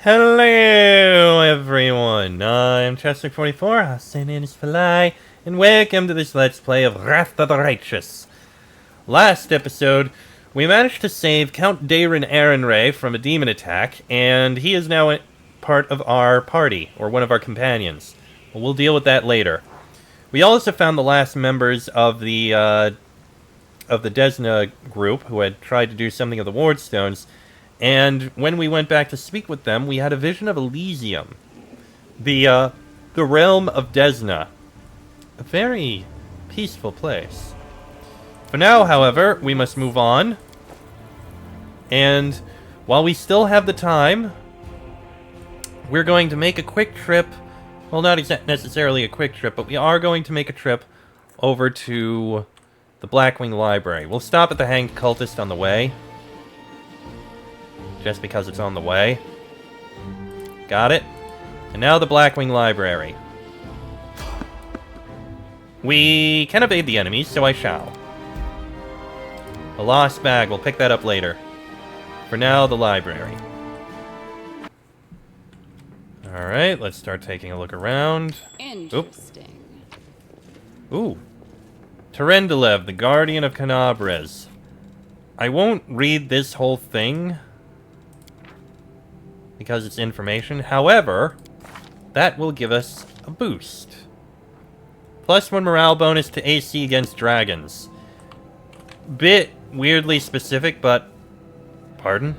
Hello, everyone. I'm Chester44, Hassan is Falai, and welcome to this Let's Play of Wrath of the Righteous. Last episode, we managed to save Count Dayron Aaronray from a demon attack, and he is now part of our party, or one of our companions. We'll deal with that later. We also found the last members of the Desna group, who had tried to do something of the Wardstones. And when we went back to speak with them, we had a vision of Elysium. The realm of Desna. A very peaceful place. For now, however, we must move on. And while we still have the time, we're going to make a quick trip. Well, not necessarily a quick trip, but we are going to make a trip over to the Blackwing Library. We'll stop at the Hanged Cultist on the way. Just because it's on the way. Got it. And now the Blackwing Library. We can evade the enemies, so I shall. A lost bag, we'll pick that up later. For now, the library. Alright, let's start taking a look around. Interesting. Ooh. Terendelev, the Guardian of Canabres. I won't read this whole thing, because it's information. However, that will give us a boost. +1 morale bonus to AC against dragons. Bit weirdly specific, but... Pardon?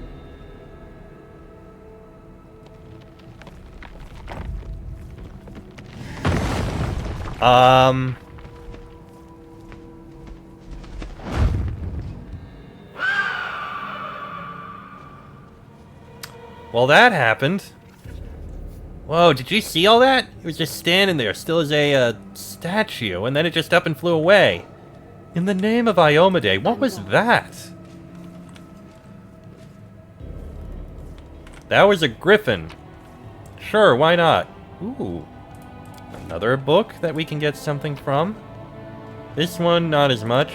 Well, that happened. Whoa, did you see all that? It was just standing there, still as a statue, and then it just up and flew away. In the name of Iomade, what was that? That was a griffin. Sure, why not? Ooh. Another book that we can get something from. This one, not as much.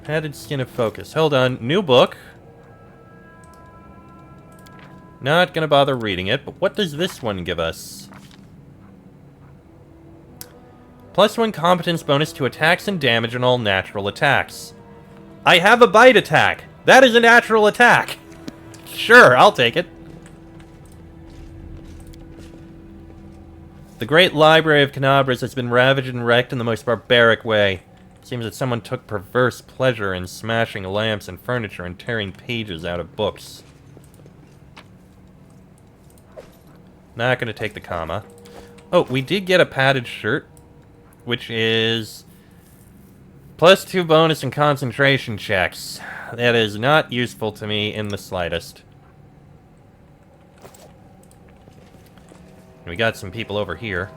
Padded Skin of Focus. Hold on. New book. Not gonna bother reading it, but what does this one give us? +1 competence bonus to attacks and damage on all natural attacks. I have a bite attack! That is a natural attack! Sure, I'll take it. The great library of Canabres has been ravaged and wrecked in the most barbaric way. Seems that someone took perverse pleasure in smashing lamps and furniture and tearing pages out of books. Not gonna take the comma. Oh, we did get a padded shirt, which is +2 bonus in concentration checks. That is not useful to me in the slightest. We got some people over here.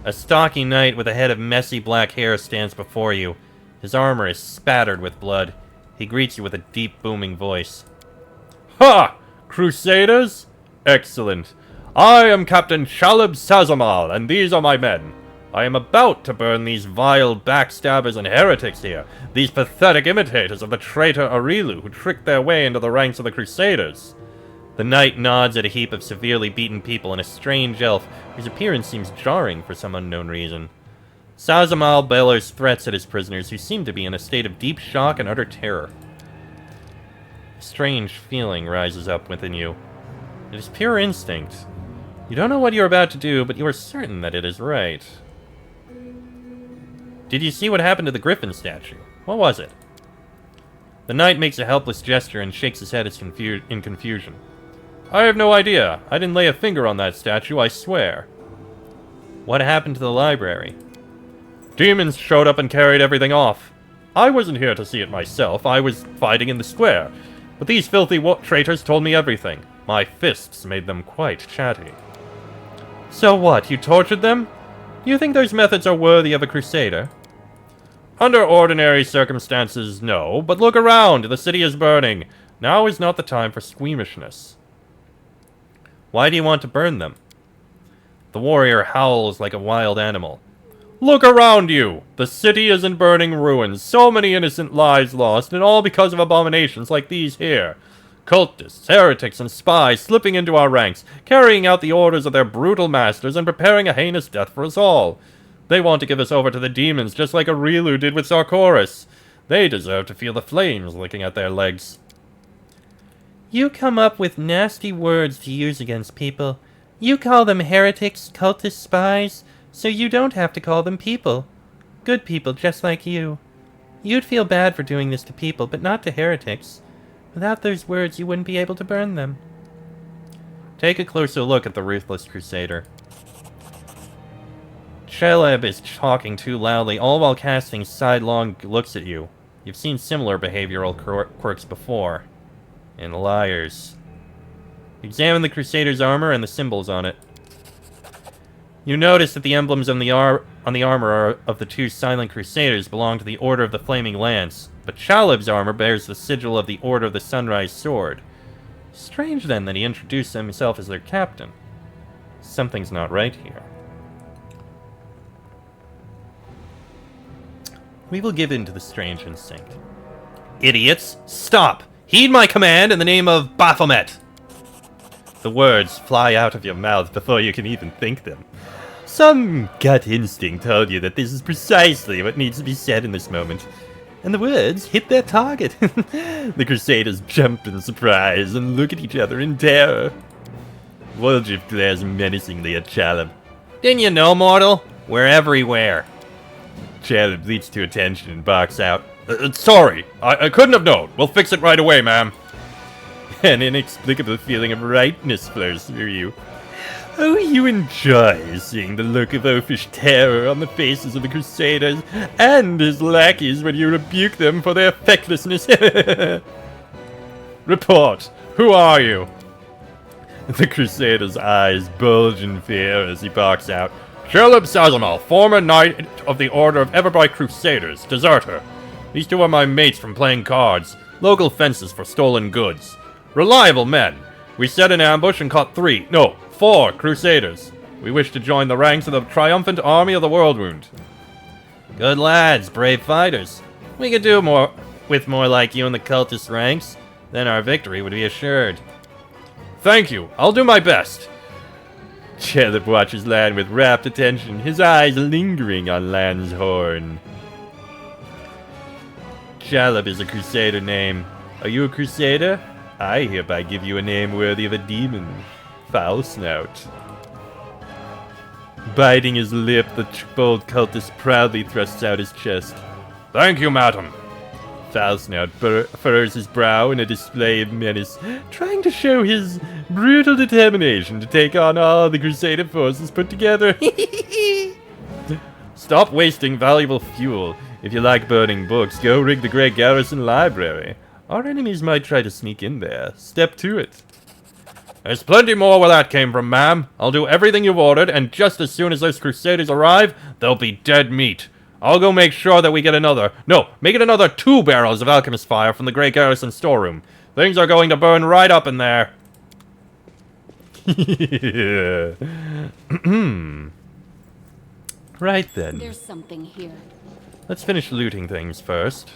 A stocky knight with a head of messy black hair stands before you. His armor is spattered with blood. He greets you with a deep, booming voice. Ha! Crusaders? Excellent. I am Captain Shalib Sazamal, and these are my men. I am about to burn these vile backstabbers and heretics here, these pathetic imitators of the traitor Arilu who tricked their way into the ranks of the Crusaders. The knight nods at a heap of severely beaten people and a strange elf whose appearance seems jarring for some unknown reason. Sazamal bellows threats at his prisoners, who seem to be in a state of deep shock and utter terror. A strange feeling rises up within you. It is pure instinct. You don't know what you're about to do, but you are certain that it is right. Did you see what happened to the griffin statue? What was it? The knight makes a helpless gesture and shakes his head in confusion. I have no idea. I didn't lay a finger on that statue, I swear. What happened to the library? Demons showed up and carried everything off. I wasn't here to see it myself. I was fighting in the square. But these filthy traitors told me everything. My fists made them quite chatty. So what, you tortured them? Do you think those methods are worthy of a crusader? Under ordinary circumstances, no. But look around. The city is burning. Now is not the time for squeamishness. Why do you want to burn them? The warrior howls like a wild animal. Look around you! The city is in burning ruins, so many innocent lives lost, and all because of abominations like these here. Cultists, heretics, and spies slipping into our ranks, carrying out the orders of their brutal masters and preparing a heinous death for us all. They want to give us over to the demons just like Aurilu did with Sarkoris. They deserve to feel the flames licking at their legs. You come up with nasty words to use against people. You call them heretics, cultists, spies, so you don't have to call them people. Good people just like you. You'd feel bad for doing this to people, but not to heretics. Without those words, you wouldn't be able to burn them. Take a closer look at the ruthless crusader. Caleb is talking too loudly, all while casting sidelong looks at you. You've seen similar behavioral quirks before. And liars. Examine the crusader's armor and the symbols on it. You notice that the emblems on the armor of the two silent crusaders belong to the Order of the Flaming Lance, but Caleb's armor bears the sigil of the Order of the Sunrise Sword. Strange, then, that he introduced himself as their captain. Something's not right here. We will give in to the strange instinct. Idiots, stop! Heed my command in the name of Baphomet! The words fly out of your mouth before you can even think them. Some gut instinct told you that this is precisely what needs to be said in this moment. And the words hit their target. The Crusaders jump in surprise and look at each other in terror. Woljif glares menacingly at Caleb. Didn't you know, mortal? We're everywhere. Caleb leaps to attention and barks out. Sorry, I couldn't have known. We'll fix it right away, ma'am. An inexplicable feeling of rightness flows through you. Oh, you enjoy seeing the look of oafish terror on the faces of the Crusaders and his lackeys when you rebuke them for their fecklessness. Report, who are you? The Crusader's eyes bulge in fear as he barks out. Caleb Sazonal, former knight of the Order of Everbright Crusaders, deserter. These two are my mates from playing cards, local fences for stolen goods. Reliable men. We set an ambush and caught 4 Crusaders. We wish to join the ranks of the triumphant army of the Worldwound. Good lads, brave fighters. We could do more like you in the cultist ranks. Then our victory would be assured. Thank you. I'll do my best. Caleb watches Lan with rapt attention, his eyes lingering on Lan's horn. Caleb is a Crusader name. Are you a Crusader? I hereby give you a name worthy of a demon. Foul Snout. Biting his lip, the bold cultist proudly thrusts out his chest. Thank you, madam. Foul Snout furrows his brow in a display of menace, trying to show his brutal determination to take on all the Crusader forces put together. Stop wasting valuable fuel. If you like burning books, go rig the Great Garrison Library. Our enemies might try to sneak in there. Step to it. There's plenty more where that came from, ma'am. I'll do everything you've ordered, and just as soon as those Crusaders arrive, they'll be dead meat. I'll go make sure that we get make it another 2 barrels of alchemist fire from the Great Garrison storeroom. Things are going to burn right up in there. Right then. There's something here. Let's finish looting things first.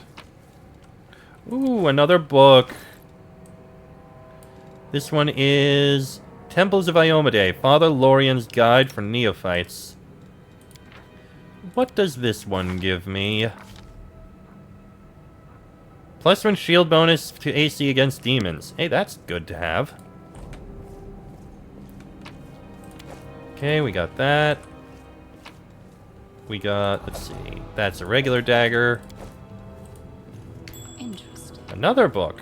Ooh, another book. This one is Temples of Iomade, Father Lorien's Guide for Neophytes. What does this one give me? +1 shield bonus to AC against demons. Hey, that's good to have. Okay, we got that. We got, let's see, that's a regular dagger. Interesting. Another book.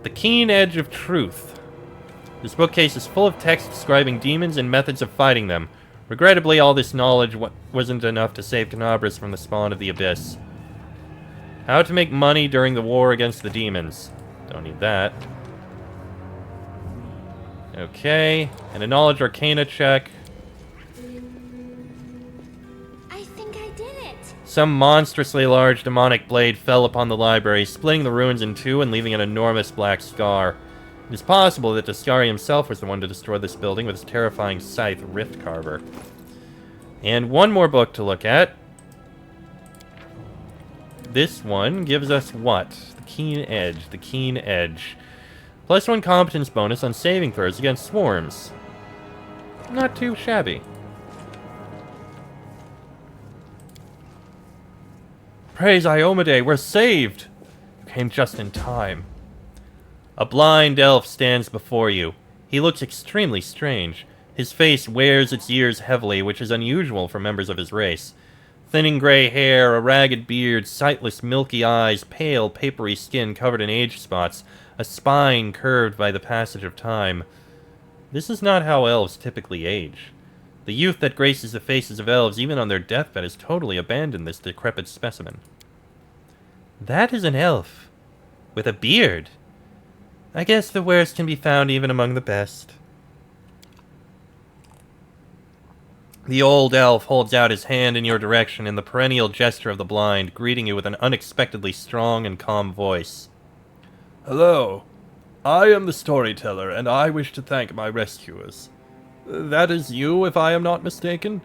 The Keen Edge of Truth. This bookcase is full of text describing demons and methods of fighting them. Regrettably, all this knowledge wasn't enough to save Canabras from the spawn of the Abyss. How to make money during the war against the demons. Don't need that. Okay, and a Knowledge Arcana check. I think I did it. Some monstrously large demonic blade fell upon the library, splitting the ruins in two and leaving an enormous black scar. It is possible that Daskari himself was the one to destroy this building with his terrifying scythe, Rift Carver. And one more book to look at. This one gives us what? The Keen Edge. The Keen Edge. +1 competence bonus on saving throws against swarms. Not too shabby. Praise Iomade, we're saved! You came just in time. A blind elf stands before you. He looks extremely strange. His face wears its years heavily, which is unusual for members of his race. Thinning gray hair, a ragged beard, sightless milky eyes, pale, papery skin covered in age spots, a spine curved by the passage of time. This is not how elves typically age. The youth that graces the faces of elves, even on their deathbed, has totally abandoned this decrepit specimen. That is an elf. With a beard. I guess the worst can be found even among the best. The old elf holds out his hand in your direction in the perennial gesture of the blind, greeting you with an unexpectedly strong and calm voice. Hello. I am the storyteller, and I wish to thank my rescuers. That is you, if I am not mistaken?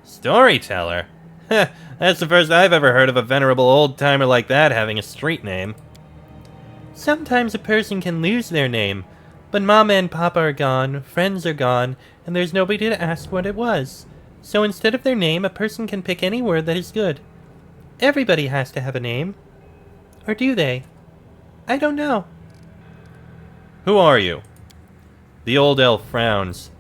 Storyteller? Heh, that's the first I've ever heard of a venerable old-timer like that having a street name. Sometimes a person can lose their name, but Mama and Papa are gone, friends are gone, and there's nobody to ask what it was. So instead of their name, a person can pick any word that is good. Everybody has to have a name. Or do they? I don't know. Who are you? The old elf frowns.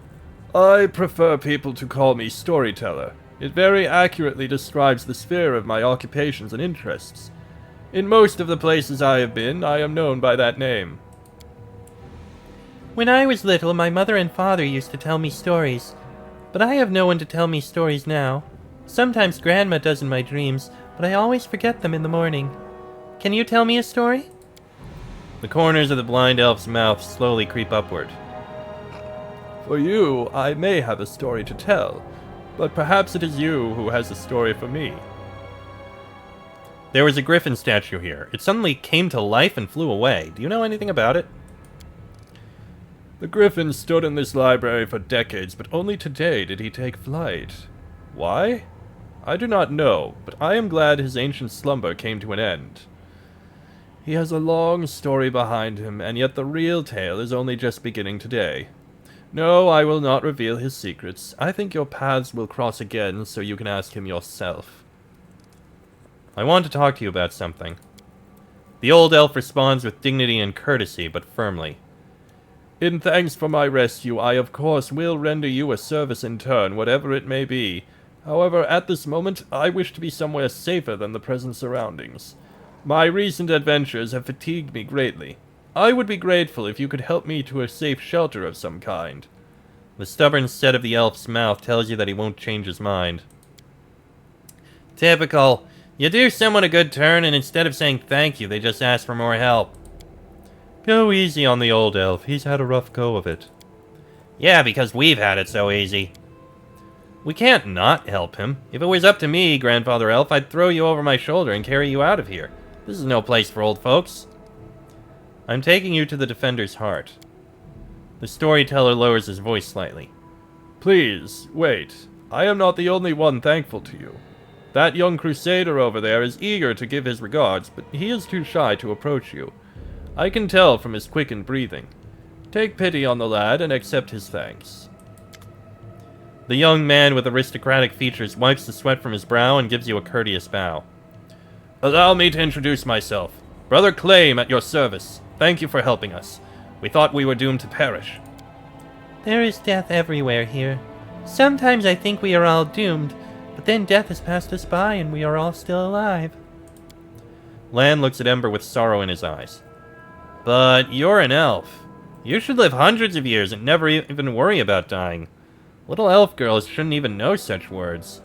I prefer people to call me storyteller. It very accurately describes the sphere of my occupations and interests. In most of the places I have been, I am known by that name. When I was little, my mother and father used to tell me stories. But I have no one to tell me stories now. Sometimes Grandma does in my dreams, but I always forget them in the morning. Can you tell me a story? The corners of the blind elf's mouth slowly creep upward. For you, I may have a story to tell, but perhaps it is you who has a story for me. There was a griffin statue here. It suddenly came to life and flew away. Do you know anything about it? The griffin stood in this library for decades, but only today did he take flight. Why? I do not know, but I am glad his ancient slumber came to an end. He has a long story behind him, and yet the real tale is only just beginning today. No, I will not reveal his secrets. I think your paths will cross again, so you can ask him yourself. I want to talk to you about something. The old elf responds with dignity and courtesy, but firmly. In thanks for my rescue, I of course will render you a service in turn, whatever it may be. However, at this moment, I wish to be somewhere safer than the present surroundings. My recent adventures have fatigued me greatly. I would be grateful if you could help me to a safe shelter of some kind. The stubborn set of the elf's mouth tells you that he won't change his mind. Typical. You do someone a good turn, and instead of saying thank you, they just ask for more help. Go easy on the old elf. He's had a rough go of it. Yeah, because we've had it so easy. We can't not help him. If it was up to me, Grandfather Elf, I'd throw you over my shoulder and carry you out of here. This is no place for old folks. I'm taking you to the Defender's Heart. The storyteller lowers his voice slightly. Please, wait. I am not the only one thankful to you. That young crusader over there is eager to give his regards, but he is too shy to approach you. I can tell from his quickened breathing. Take pity on the lad and accept his thanks. The young man with aristocratic features wipes the sweat from his brow and gives you a courteous bow. Allow me to introduce myself. Brother Claim at your service. Thank you for helping us. We thought we were doomed to perish. There is death everywhere here. Sometimes I think we are all doomed, but then death has passed us by and we are all still alive. Lan looks at Ember with sorrow in his eyes. But you're an elf. You should live hundreds of years and never even worry about dying. Little elf girls shouldn't even know such words.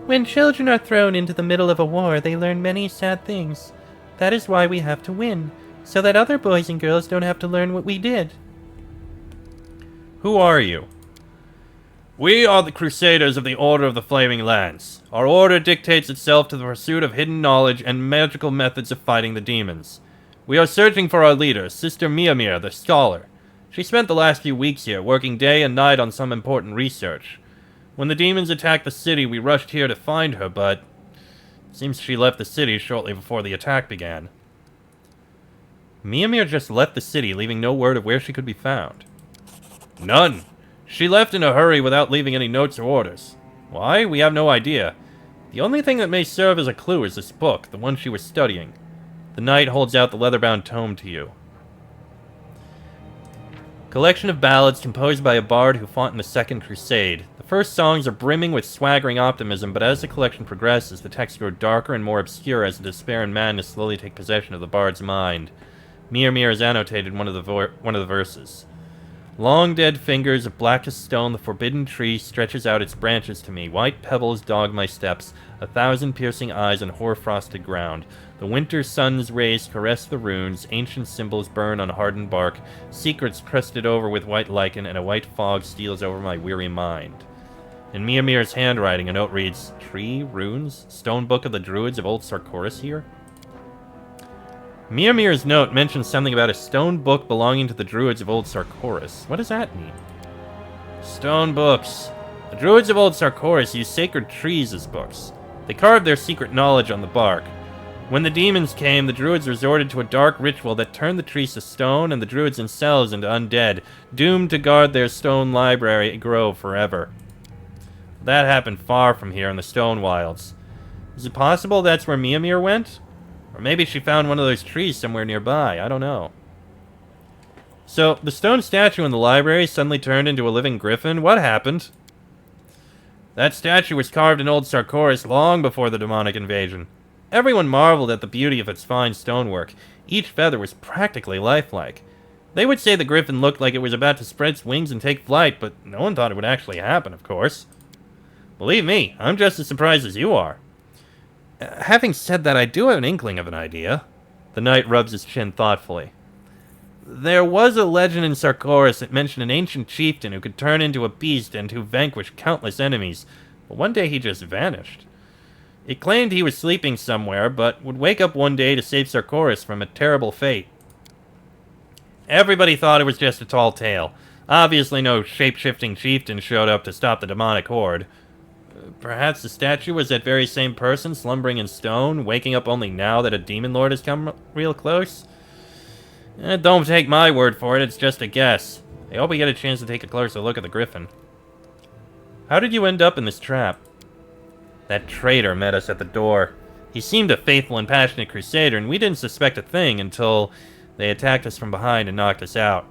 When children are thrown into the middle of a war, they learn many sad things. That is why we have to win, so that other boys and girls don't have to learn what we did. Who are you? We are the Crusaders of the Order of the Flaming Lance. Our order dictates itself to the pursuit of hidden knowledge and magical methods of fighting the demons. We are searching for our leader, Sister Miamir, the Scholar. She spent the last few weeks here, working day and night on some important research. When the demons attacked the city, we rushed here to find her, but it seems she left the city shortly before the attack began. Mia just left the city, leaving no word of where she could be found. None. She left in a hurry without leaving any notes or orders. Why? We have no idea. The only thing that may serve as a clue is this book, the one she was studying. The knight holds out the leather-bound tome to you. Collection of ballads composed by a bard who fought in the Second Crusade. The first songs are brimming with swaggering optimism, but as the collection progresses, the texts grow darker and more obscure as the despair and madness slowly take possession of the bard's mind. Mir has annotated one of the verses. Long dead fingers of blackest stone, the forbidden tree stretches out its branches to me. White pebbles dog my steps, 1,000 piercing eyes on hoar-frosted ground. The winter sun's rays caress the runes, ancient symbols burn on hardened bark, secrets crusted over with white lichen, and a white fog steals over my weary mind. In Mir's handwriting, a note reads, Tree, runes, stone book of the druids of old Sarkoris here? Mir's note mentions something about a stone book belonging to the druids of old Sarkoris. What does that mean? Stone books. The druids of old Sarkoris used sacred trees as books. They carved their secret knowledge on the bark. When the demons came, the druids resorted to a dark ritual that turned the trees to stone and the druids themselves into undead, doomed to guard their stone library grove forever. That happened far from here in the Stone Wilds. Is it possible that's where Mir went? Or maybe she found one of those trees somewhere nearby. I don't know. So, the stone statue in the library suddenly turned into a living griffin? What happened? That statue was carved in old Sarkoris long before the demonic invasion. Everyone marveled at the beauty of its fine stonework. Each feather was practically lifelike. They would say the griffin looked like it was about to spread its wings and take flight, but no one thought it would actually happen, of course. Believe me, I'm just as surprised as you are. Having said that, I do have an inkling of an idea. The knight rubs his chin thoughtfully. There was a legend in Sarkoris that mentioned an ancient chieftain who could turn into a beast and who vanquished countless enemies, but one day he just vanished. It claimed he was sleeping somewhere, but would wake up one day to save Sarkoris from a terrible fate. Everybody thought it was just a tall tale. Obviously no shape-shifting chieftain showed up to stop the demonic horde. Perhaps the statue was that very same person, slumbering in stone, waking up only now that a demon lord has come real close? Don't take my word for it, it's just a guess. I hope we get a chance to take a closer look at the griffin. How did you end up in this trap? That traitor met us at the door. He seemed a faithful and passionate crusader, and we didn't suspect a thing until they attacked us from behind and knocked us out.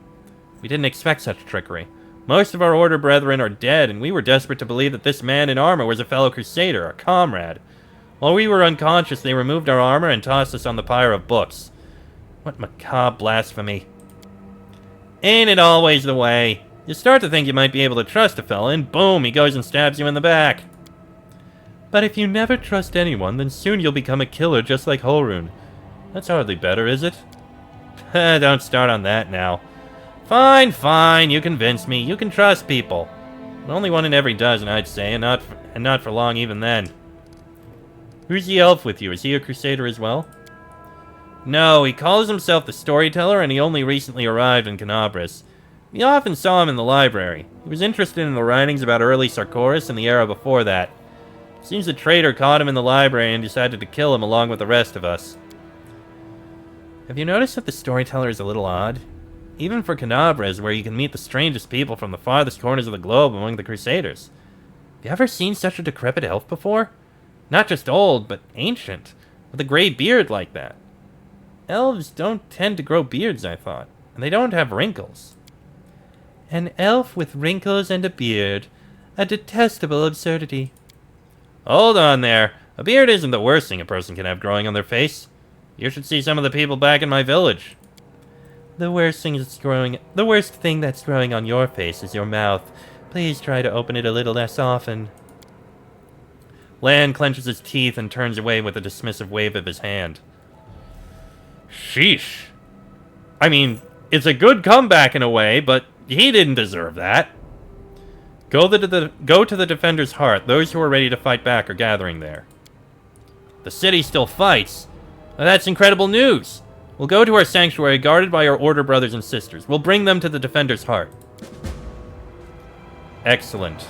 We didn't expect such trickery. Most of our order brethren are dead, and we were desperate to believe that this man in armor was a fellow crusader, a comrade. While we were unconscious, they removed our armor and tossed us on the pyre of books. What macabre blasphemy. Ain't it always the way? You start to think you might be able to trust a fella, and boom, he goes and stabs you in the back. But if you never trust anyone, then soon you'll become a killer just like Holrun. That's hardly better, is it? Don't start on that now. Fine, fine, you convince me. You can trust people. But only one in every dozen, I'd say, and not for long even then. Who's the elf with you? Is he a crusader as well? No, he calls himself the Storyteller, and he only recently arrived in Canabris. We often saw him in the library. He was interested in the writings about early Sarkoris and the era before that. Seems the traitor caught him in the library and decided to kill him along with the rest of us. Have you noticed that the Storyteller is a little odd? Even for Canabras, where you can meet the strangest people from the farthest corners of the globe among the Crusaders. Have you ever seen such a decrepit elf before? Not just old, but ancient, with a gray beard like that. Elves don't tend to grow beards, I thought, and they don't have wrinkles. An elf with wrinkles and a beard. A detestable absurdity. Hold on there. A beard isn't the worst thing a person can have growing on their face. You should see some of the people back in my village. The worst thing that's growing on your face is your mouth. Please try to open it a little less often. Lan clenches his teeth and turns away with a dismissive wave of his hand. Sheesh. I mean, it's a good comeback in a way, but he didn't deserve that. Go to the Defender's Heart. Those who are ready to fight back are gathering there. The city still fights. Well, that's incredible news. We'll go to our sanctuary guarded by our Order brothers and sisters. We'll bring them to the Defender's Heart. Excellent.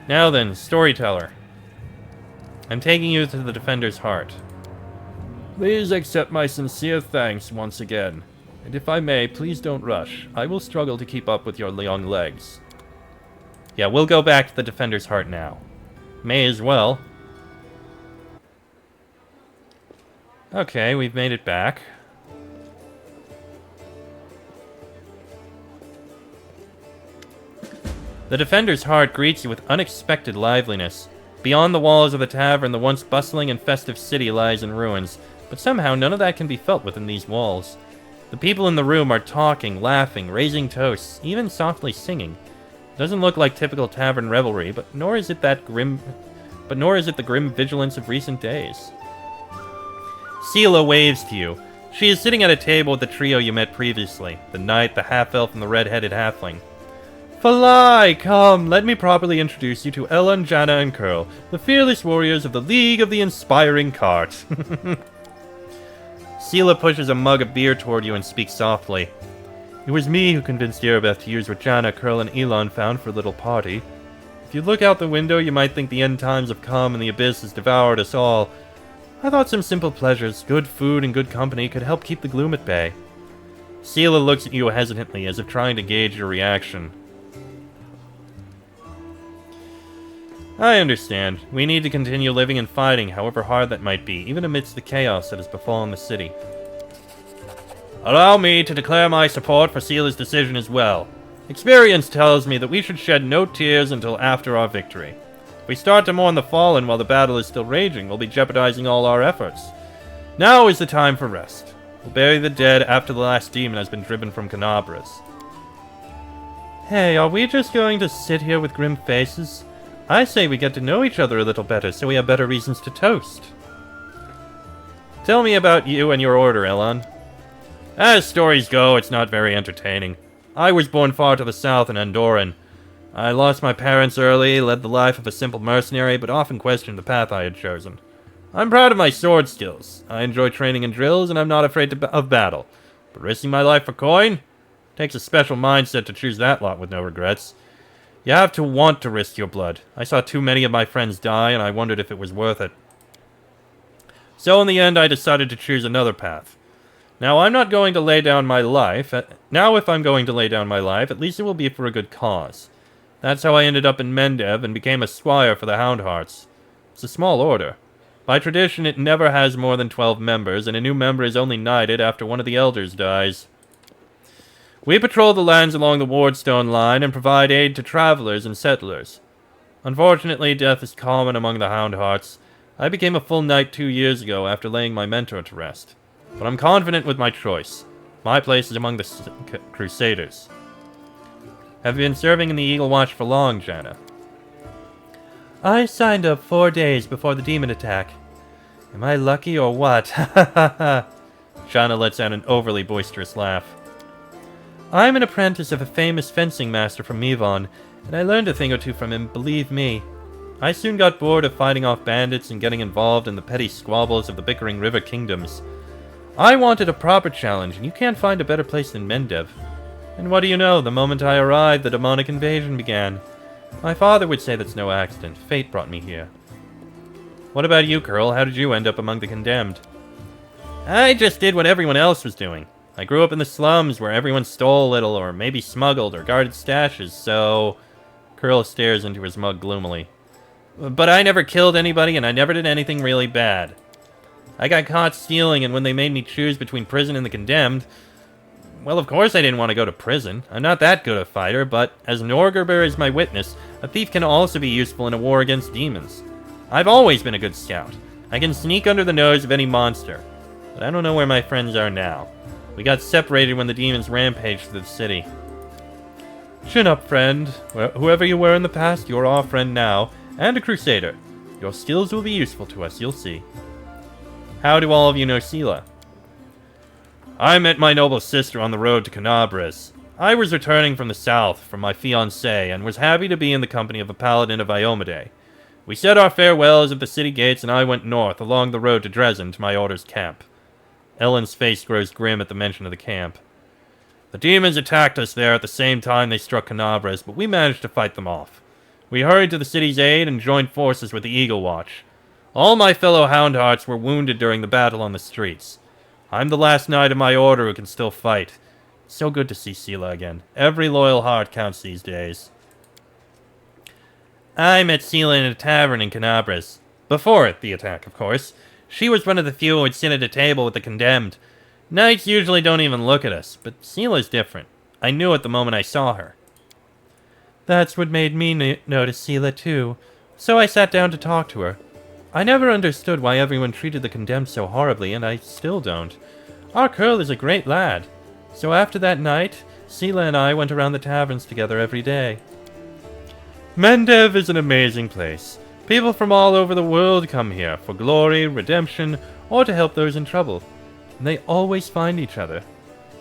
Now then, storyteller. I'm taking you to the Defender's Heart. Please accept my sincere thanks once again. And if I may, please don't rush. I will struggle to keep up with your long legs. Yeah, we'll go back to the Defender's Heart now. May as well. Okay, we've made it back. The Defender's Heart greets you with unexpected liveliness. Beyond the walls of the tavern, the once bustling and festive city lies in ruins, but somehow none of that can be felt within these walls. The people in the room are talking, laughing, raising toasts, even softly singing. It doesn't look like typical tavern revelry, but nor is it the grim vigilance of recent days. Seela waves to you. She is sitting at a table with the trio you met previously, the knight, the half-elf, and the red-headed halfling. Falai, come, let me properly introduce you to Ellen, Janna, and Curl, the fearless warriors of the League of the Inspiring Cart. Seela pushes a mug of beer toward you and speaks softly. It was me who convinced Yerbeth to use what Janna, Curl, and Elon found for a little party. If you look out the window, you might think the end times have come and the abyss has devoured us all. I thought some simple pleasures, good food and good company, could help keep the gloom at bay. Seela looks at you hesitantly, as if trying to gauge your reaction. I understand. We need to continue living and fighting, however hard that might be, even amidst the chaos that has befallen the city. Allow me to declare my support for Seela's decision as well. Experience tells me that we should shed no tears until after our victory. If we start to mourn the fallen while the battle is still raging, we'll be jeopardizing all our efforts. Now is the time for rest. We'll bury the dead after the last demon has been driven from Canabras. Hey, are we just going to sit here with grim faces? I say we get to know each other a little better, so we have better reasons to toast. Tell me about you and your order, Elon. As stories go, it's not very entertaining. I was born far to the south in Andoran. I lost my parents early, led the life of a simple mercenary, but often questioned the path I had chosen. I'm proud of my sword skills. I enjoy training in drills, and I'm not afraid of battle. But risking my life for coin? Takes a special mindset to choose that lot with no regrets. You have to want to risk your blood. I saw too many of my friends die, and I wondered if it was worth it. So in the end, I decided to choose another path. Now, I'm not going to lay down my life. Now, if I'm going to lay down my life, at least it will be for a good cause. That's how I ended up in Mendev and became a squire for the Houndhearts. It's a small order. By tradition, it never has more than 12 members, and a new member is only knighted after one of the elders dies. We patrol the lands along the Wardstone line and provide aid to travelers and settlers. Unfortunately, death is common among the Houndhearts. I became a full knight 2 years ago after laying my mentor to rest. But I'm confident with my choice. My place is among the Crusaders. Have you been serving in the Eagle Watch for long, Janna? I signed up 4 days before the demon attack. Am I lucky or what? Ha ha ha ha. Janna lets out an overly boisterous laugh. I'm an apprentice of a famous fencing master from Mivon, and I learned a thing or two from him, believe me. I soon got bored of fighting off bandits and getting involved in the petty squabbles of the bickering river kingdoms. I wanted a proper challenge, and you can't find a better place than Mendev. And what do you know, the moment I arrived, the demonic invasion began. My father would say that's no accident. Fate brought me here. What about you, Curl? How did you end up among the condemned? I just did what everyone else was doing. I grew up in the slums where everyone stole a little, or maybe smuggled, or guarded stashes, so... Curl stares into his mug gloomily. But I never killed anybody, and I never did anything really bad. I got caught stealing, and when they made me choose between prison and the condemned... Well, of course I didn't want to go to prison. I'm not that good a fighter, but as Norgerber is my witness, a thief can also be useful in a war against demons. I've always been a good scout. I can sneak under the nose of any monster. But I don't know where my friends are now. We got separated when the demons rampaged through the city. Chin up, friend. Whoever you were in the past, you're our friend now, and a crusader. Your skills will be useful to us, you'll see. How do all of you know Seela? I met my noble sister on the road to Canabras. I was returning from the south from my fiancée and was happy to be in the company of a paladin of Iomade. We said our farewells at the city gates and I went north along the road to Dresden to my order's camp. Ellen's face grows grim at the mention of the camp. The demons attacked us there at the same time they struck Canabras, but we managed to fight them off. We hurried to the city's aid and joined forces with the Eagle Watch. All my fellow Houndhearts were wounded during the battle on the streets. I'm the last knight of my order who can still fight. It's so good to see Sela again. Every loyal heart counts these days. I met Sela in a tavern in Canabras. Before the attack, of course. She was one of the few who would sit at a table with the condemned. Knights usually don't even look at us, but Sela's different. I knew it the moment I saw her. That's what made me notice Sela too, so I sat down to talk to her. I never understood why everyone treated the condemned so horribly, and I still don't. Our Curl is a great lad. So after that night, Sela and I went around the taverns together every day. Mendev is an amazing place. People from all over the world come here for glory, redemption, or to help those in trouble. And they always find each other.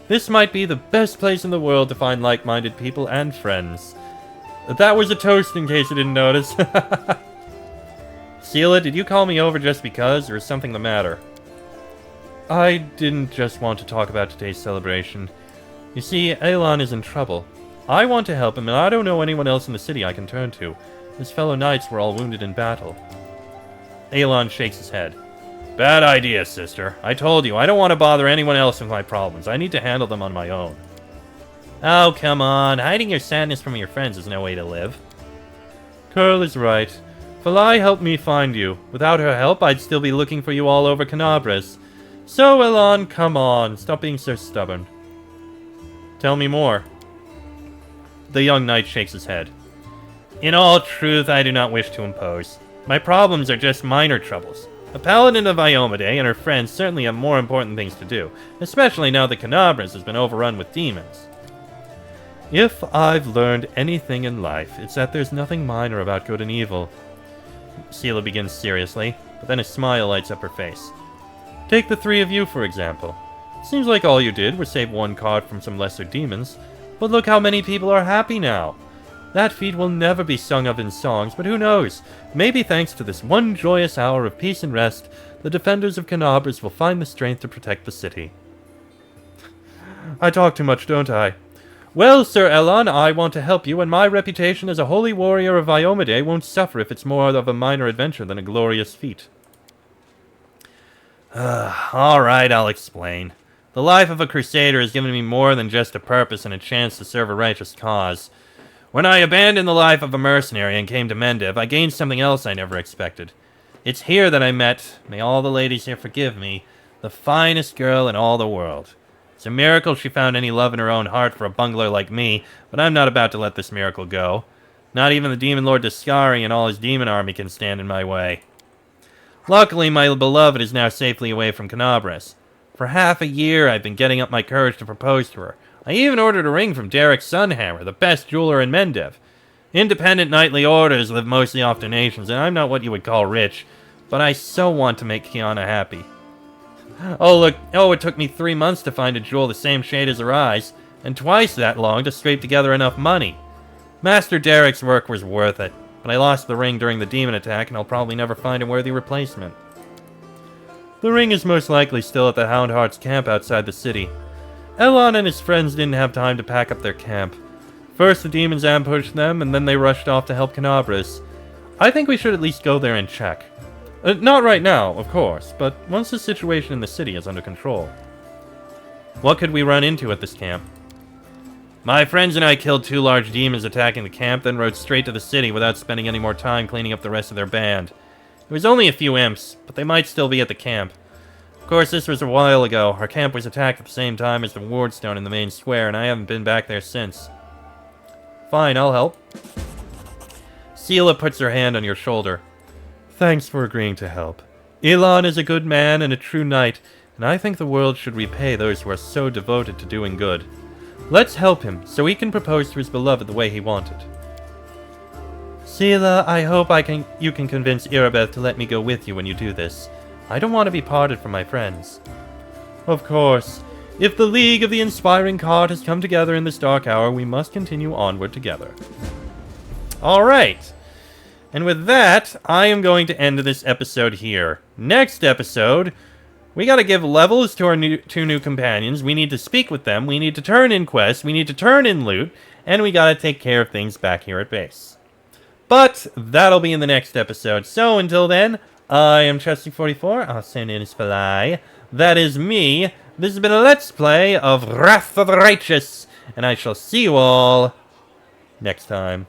This might be the best place in the world to find like-minded people and friends. That was a toast in case you didn't notice. Sela, did you call me over just because, or is something the matter? I didn't just want to talk about today's celebration. You see, Elon is in trouble. I want to help him, and I don't know anyone else in the city I can turn to. His fellow knights were all wounded in battle. Elon shakes his head. Bad idea, sister. I told you, I don't want to bother anyone else with my problems. I need to handle them on my own. Oh, come on. Hiding your sadness from your friends is no way to live. Curl is right. Falai helped me find you. Without her help, I'd still be looking for you all over Canabras. So, Elon, come on. Stop being so stubborn. Tell me more. The young knight shakes his head. In all truth, I do not wish to impose. My problems are just minor troubles. A paladin of Iomade and her friends certainly have more important things to do, especially now that Canabras has been overrun with demons. If I've learned anything in life, it's that there's nothing minor about good and evil. Sela begins seriously, but then a smile lights up her face. Take the three of you, for example. Seems like all you did was save one card from some lesser demons, but look how many people are happy now. That feat will never be sung of in songs, but who knows? Maybe thanks to this one joyous hour of peace and rest, the defenders of Canabras will find the strength to protect the city. I talk too much, don't I? Well, Sir Elon, I want to help you, and my reputation as a holy warrior of Iomade won't suffer if it's more of a minor adventure than a glorious feat. Alright, I'll explain. The life of a crusader has given me more than just a purpose and a chance to serve a righteous cause. When I abandoned the life of a mercenary and came to Mendev, I gained something else I never expected. It's here that I met, may all the ladies here forgive me, the finest girl in all the world. It's a miracle she found any love in her own heart for a bungler like me, but I'm not about to let this miracle go. Not even the Demon Lord Discari and all his demon army can stand in my way. Luckily, my beloved is now safely away from Canabras. For half a year, I've been getting up my courage to propose to her. I even ordered a ring from Derek Sunhammer, the best jeweler in Mendev. Independent knightly orders live mostly off donations, and I'm not what you would call rich, but I so want to make Kiana happy. Oh, look, it took me 3 months to find a jewel the same shade as her eyes, and twice that long to scrape together enough money. Master Derek's work was worth it, but I lost the ring during the demon attack, and I'll probably never find a worthy replacement. The ring is most likely still at the Houndheart's camp outside the city. Elon and his friends didn't have time to pack up their camp. First the demons ambushed them, and then they rushed off to help Canabras. I think we should at least go there and check. Not right now, of course, but once the situation in the city is under control. What could we run into at this camp? My friends and I killed 2 large demons attacking the camp, then rode straight to the city without spending any more time cleaning up the rest of their band. It was only a few imps, but they might still be at the camp. Of course, this was a while ago. Our camp was attacked at the same time as the wardstone in the main square, and I haven't been back there since. Fine, I'll help. Sela puts her hand on your shoulder. Thanks for agreeing to help. Elon is a good man and a true knight, and I think the world should repay those who are so devoted to doing good. Let's help him, so he can propose to his beloved the way he wanted. Sela, I hope you can convince Irabeth to let me go with you when you do this. I don't want to be parted from my friends. Of course. If the League of the Inspiring Card has come together in this dark hour, we must continue onward together. Alright. And with that, I am going to end this episode here. Next episode, we gotta give levels to our 2 new companions. We need to speak with them. We need to turn in quests. We need to turn in loot. And we gotta take care of things back here at base. But that'll be in the next episode. So until then, I am Trusty44. I'll send in Sply. That is me. This has been a Let's Play of Wrath of the Righteous. And I shall see you all next time.